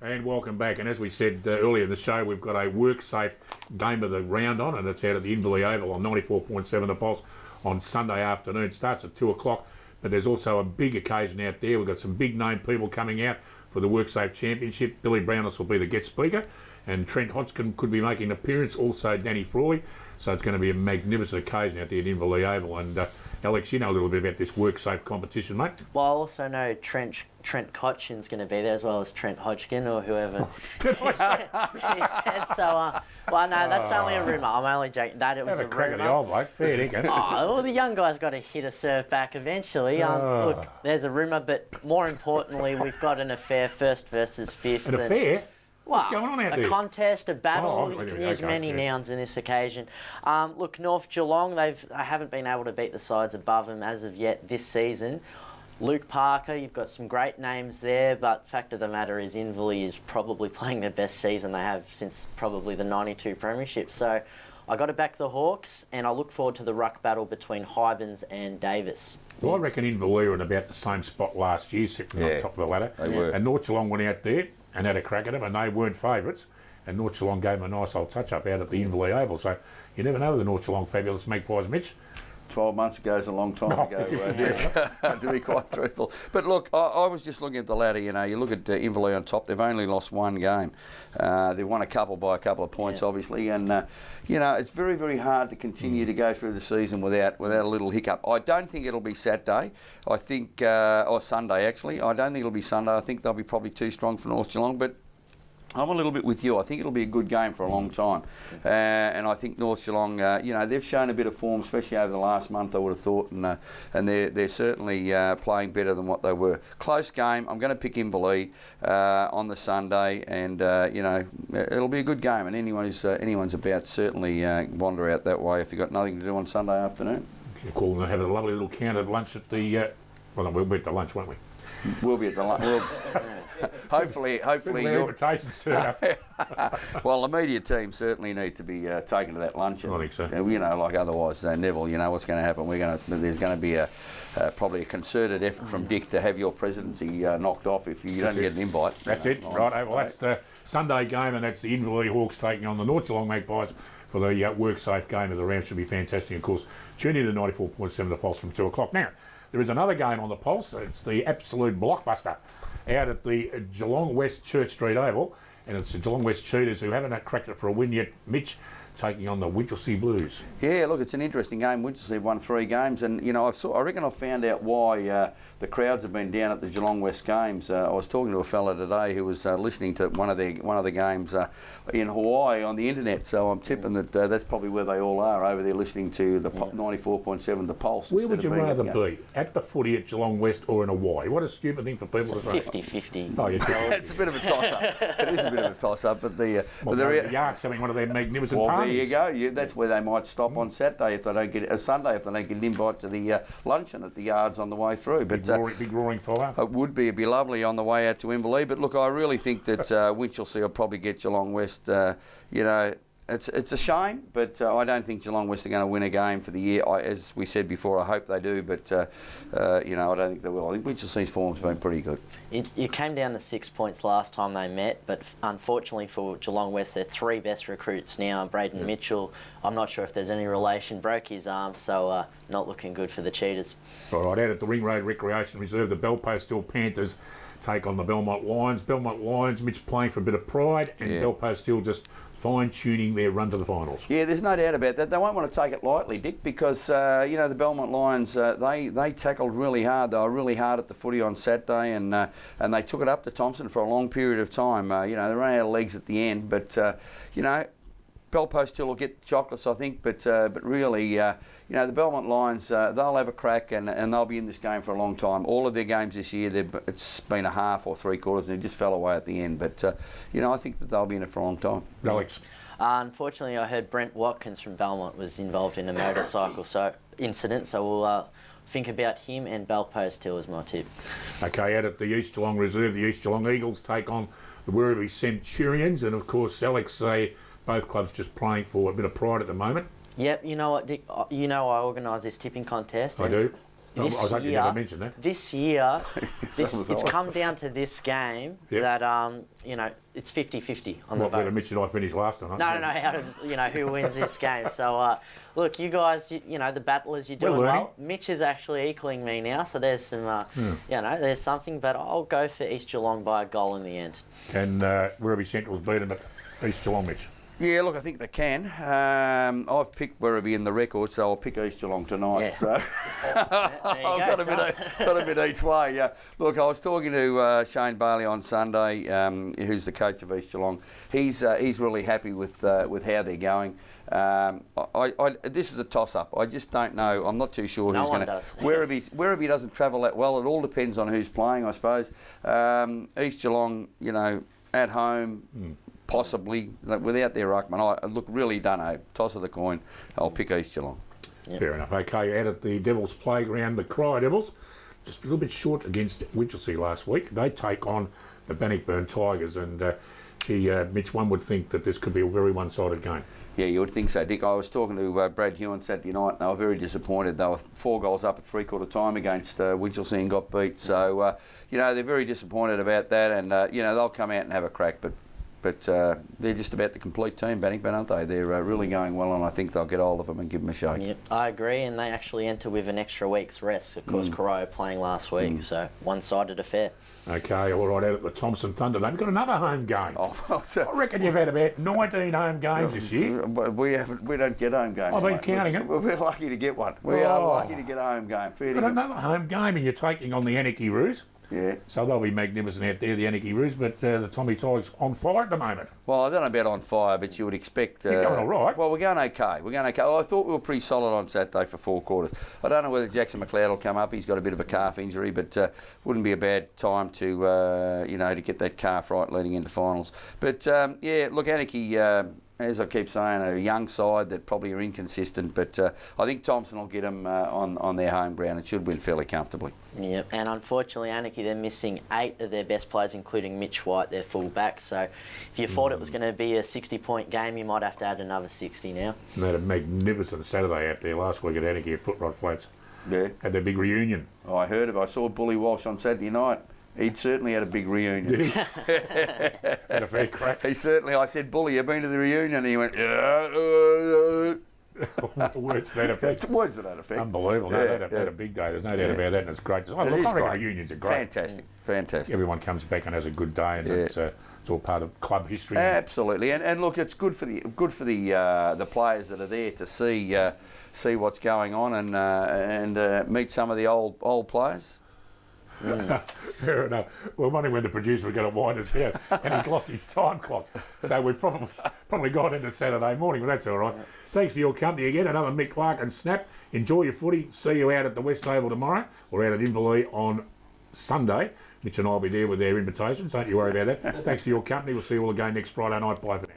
And welcome back. And as we said earlier in the show, we've got a work-safe game of the round on, and it's out at the Inverleigh Oval on 94.7 The Pulse on Sunday afternoon. Starts at 2 o'clock, but there's also a big occasion out there. We've got some big-name people coming out for the WorkSafe Championship. Billy Brownless will be the guest speaker, and Trent Hodgkin could be making an appearance, also Danny Frawley. So it's going to be a magnificent occasion out there at Inverleigh Oval. And Alex, you know a little bit about this WorkSafe competition, mate. Well, I also know Trent Cotchin's going to be there, as well as Trent Hodgkin or whoever. So, well, no, that's only a rumour. I'm only joking. That it was Have a a crack rumour. at the old bloke. Fair dinkum. Oh, well, the young guy's got to hit a serve back eventually. Look, there's a rumour, but more importantly, we've got an affair, first versus fifth. An affair? What's going on out there? A contest, a battle. You can use many yeah. nouns in this occasion. Look, North Geelong, they haven't been able to beat the sides above them as of yet this season. Luke Parker, you've got some great names there, but fact of the matter is Inverleigh is probably playing their best season they have since probably the 92 premiership. So I got to back the Hawks, and I look forward to the ruck battle between Hybens and Davis. Well, I reckon Inverleigh were in about the same spot last year, sitting on top of the ladder. They were. And North Geelong went out there and had a crack at them, and they weren't favourites. And North Geelong gave them a nice old touch-up out at the Inverleigh Oval. So you never know with the North Geelong fabulous Magpies, Mitch. 12 months ago is a long time ago, to be quite truthful. But look, I was just looking at the ladder, you know, you look at Inverleigh on top, they've only lost one game. They've won a couple by a couple of points, obviously, and, you know, it's very, very hard to continue to go through the season without a little hiccup. I don't think it'll be Saturday, I think, or Sunday actually. I don't think it'll be Sunday. I think they'll be probably too strong for North Geelong, but I'm a little bit with you. I think it'll be a good game for a long time. And I think North Geelong, you know, they've shown a bit of form, especially over the last month, I would have thought, and they're certainly playing better than what they were. Close game. I'm going to pick Inverleigh on the Sunday, and, you know, it'll be a good game, and anyone's about certainly wander out that way if you've got nothing to do on Sunday afternoon. Cool, and have a lovely little counted lunch at the, well, we'll be at the lunch, won't we? We'll be at the lunch. Hopefully your invitations turn up. Well, the media team certainly need to be taken to that luncheon. I think so. You know, like otherwise, Neville, you know what's going to happen. There's going to be probably a concerted effort from Dick to have your presidency knocked off if you don't get an invite. That's it, right. Well, that's the Sunday game, and that's the Inverleigh Hawks taking on the North Geelong Magpies for the WorkSafe game of the round. Should be fantastic, of course. Tune in to 94.7 The Pulse from 2 o'clock. Now, there is another game on the Pulse. It's the absolute blockbuster out at the Geelong West Church Street Oval, and it's the Geelong West Cheetahs who haven't cracked it for a win yet. Mitch taking on the Winchelsea Blues. Yeah, look, it's an interesting game. Winchelsea won 3 games, and you know, I reckon I've found out why the crowds have been down at the Geelong West games. I was talking to a fella today who was listening to one of the games in Hawaii on the internet. So I'm tipping that that's probably where they all are, over there listening to the 94.7 The Pulse. Where would you rather be, at the footy at Geelong West or in Hawaii? What a stupid thing for people to say. 50-50. Oh, yeah. It's a bit of a toss-up. It is a bit of a toss-up, but the Yards having one of their magnificent parties. parties. There you go. That's where they might stop on Saturday if they don't get Sunday if they don't get an invite to the luncheon at the Yards on the way through. But big roaring fire. It would be. It'd be lovely on the way out to Inverleigh. But look, I really think that Winchelsea will probably get Geelong West. You know, it's a shame, but I don't think Geelong West are going to win a game for the year. As we said before, I hope they do, but you know, I don't think they will. I think Winchelsea's form's been pretty good. It came down to 6 points last time they met, but unfortunately for Geelong West, their 3 best recruits now, Braden Mitchell, I'm not sure if there's any relation, broke his arm, so not looking good for the Cheetahs. All right, out at the Ring Road Recreation Reserve, the Belpost Hill Panthers take on the Belmont Lions. Belmont Lions, Mitch playing for a bit of pride, and Belpost Hill just fine-tuning their run to the finals. Yeah, there's no doubt about that. They won't want to take it lightly, Dick, because you know, the Belmont Lions, they tackled really hard. They were really hard at the footy on Saturday, and they took it up to Thompson for a long period of time. You know, they ran out of legs at the end, but you know, Belpost Hill will get chocolates, I think, but really, you know, the Belmont Lions, they'll have a crack, and they'll be in this game for a long time. All of their games this year, it's been a half or 3/4, and it just fell away at the end. But you know, I think that they'll be in it for a long time. Alex? Unfortunately, I heard Brent Watkins from Belmont was involved in a motorcycle incident, so we'll think about him, and Belpost Hill is my tip. Okay, out at the East Geelong Reserve, the East Geelong Eagles take on the Werribee Centurions, and of course, Alex, both clubs just playing for a bit of pride at the moment. Yep, you know what, Dick? You know I organise this tipping contest. I do. I was This hoping you year, never mentioned that. this year, was it's I. come down to this game Yep. that it's 50-50 on the What, whether votes. Mitch and I finished last or not? No, out of who wins this game. So look, you guys, the battlers, you're doing We're learning. well. Mitch is actually equaling me now, so there's some, there's something. But I'll go for East Geelong by a goal in the end. Can Werribee Central's beat them at East Geelong, Mitch? Yeah, look, I think they can. I've picked Werribee in the record, so I'll pick East Geelong tonight. Yeah. So There you I've go, got a bit each way. Yeah. Look, I was talking to Shane Bailey on Sunday, who's the coach of East Geelong. He's really happy with how they're going. This is a toss-up. I just don't know. I'm not too sure No who's one going to. does. Werribee doesn't travel that well. It all depends on who's playing, I suppose. East Geelong, at home. Possibly, without their ruckman. I really don't know. Toss of the coin. I'll pick East Geelong. Yep. Fair enough. Okay, out at the Devils playground, the Cry Devils, just a little bit short against Winchelsea last week. They take on the Bannockburn Tigers, and Mitch, one would think that this could be a very one-sided game. Yeah, you would think so, Dick. I was talking to Brad Hewen Saturday night, and they were very disappointed. They were 4 goals up at three-quarter time against Winchelsea and got beat. So, they're very disappointed about that, and, they'll come out and have a crack, but they're just about the complete team, Bannockburn, aren't they? They're really going well, and I think they'll get hold of them and give them a shake. Yep, I agree, and they actually enter with an extra week's rest. Of course, Corio playing last week, so one-sided affair. Okay, all right, out at the Thompson Thunder, they've got another home game. Oh, well, I reckon you've had about 19 home games this year. we don't get home games. I've been mate. counting it. We're lucky to get one. We are lucky to get a home game. Fair But dinkum. another home game, and you're taking on the Anarchy Roos. Yeah. So they'll be magnificent out there, the Anarchy Roos, but the Tommy Tigers on fire at the moment. Well, I don't know about on fire, but you would expect... You're going all right. Well, we're going okay. I thought we were pretty solid on Saturday for 4 quarters. I don't know whether Jackson McLeod will come up. He's got a bit of a calf injury, but wouldn't be a bad time to, to get that calf right leading into finals. But, look, Anarchy... as I keep saying, a young side that probably are inconsistent, but I think Thompson will get them on their home ground and should win fairly comfortably. Yep, and unfortunately, Anarchy, they're missing 8 of their best players, including Mitch White, their full-back. So if you thought it was going to be a 60-point game, you might have to add another 60 now. And they had a magnificent Saturday out there last week at Anarchy at Footrod Flats. Yeah. Had their big reunion. Oh, I heard of it. I saw Bully Walsh on Saturday night. He'd certainly had a big reunion. Did he? Had a fair crack. He certainly, I said, Bully, you've been to the reunion? And he went, yeah. Words to that effect. Words to that effect. Unbelievable. No, Yeah, they had a big day. There's no doubt about that, and it's great. I It reckon is great. reunions are great. Fantastic. Everyone comes back and has a good day, and it's all part of club history. Absolutely, and look, it's good for the players that are there to see what's going on and meet some of the old players. Fair enough. Well, I'm wondering when the producer was going to wind us down, and he's lost his time clock. So we've probably gone into Saturday morning, but that's all right. Thanks for your company again. Another Mick Clark and Snap. Enjoy your footy. See you out at the West Oval tomorrow, or out at Inverleigh on Sunday. Mitch and I will be there with their invitations. Don't you worry about that. Thanks for your company. We'll see you all again next Friday night. Bye for now.